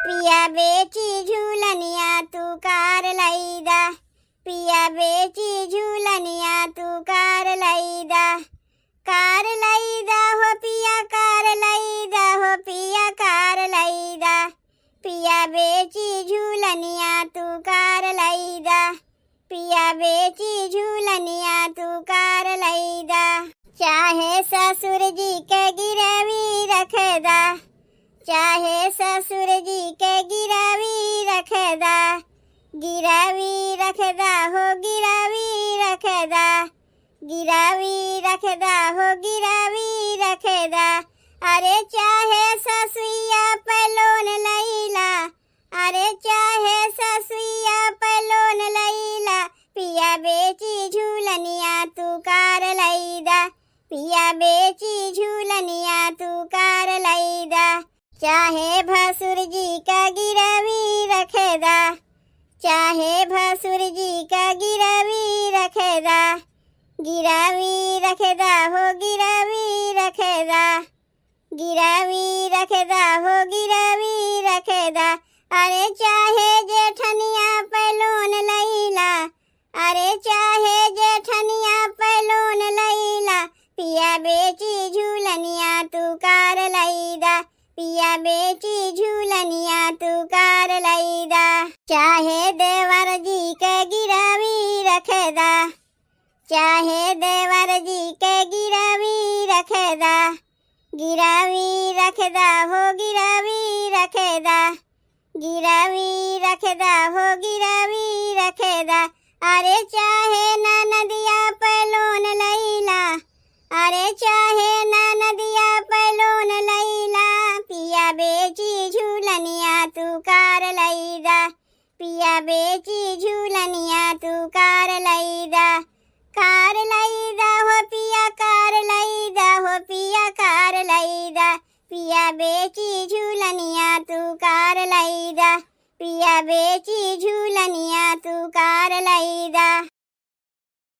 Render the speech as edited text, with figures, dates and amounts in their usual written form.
पिया बेची झूलनिया तू कार लईदा, पिया बेची झूलनिया तू कार लईदा, कार लईदा हो पिया कार लईदा हो पिया कार लईदा, पिया बेची झूलनिया तू कार लईदा, पिया बेची झूलनिया तू कार लईदा। चाहे ससुर जी के गिरवी रखदा, चाहे ससुर जी के गिरवी रखदा, गिरवी रखदा हो गिरवी रखदा, गिरवी रखदा हो गिरवी रखदा। अरे चाहे ससुइया पे लोन लईला, अरे चाहे ससुइया पे लोन लईला, पिया बेची झूलनिया तू कार लईदा, पिया बेची झूलनिया तू कार लईदा। चाहे भसुर जी का गिरवी रखदा, चाहे भसुर जी का गिरवी रखदा, गिरवी रखदा हो गिरवी रखदा, गिरवी रखदा हो गिरवी रखदा। अरे चाहे जेठनिया पे लोन लईला, अरे चाहे जेठनिया पे लोन लईला, पिया बेची झूलनिया तू कार लईदा, पिया बेची झूलनिया तू कार लईदा। चाहे देवर जी के गिरवी रखदा, चाहे देवर जी के गिरवी रखदा, गिरवी रखदा हो गिरवी रखदा, गिरवी रखदा हो गिरवी रखदा। अरे चाहे ननदिया पे लोन लईला, अरे चाहे ननदिया पे लोन लईला, पिया बेची झूलनिया तू कार लईदा, पिया बेची झूलनिया तू कार लईदा, कार लईदा हो पिया कार लईदा हो पिया कार लईदा, पिया बेची झूलनिया तू कार लईदा, पिया बेची झूलनिया तू कार लईदा।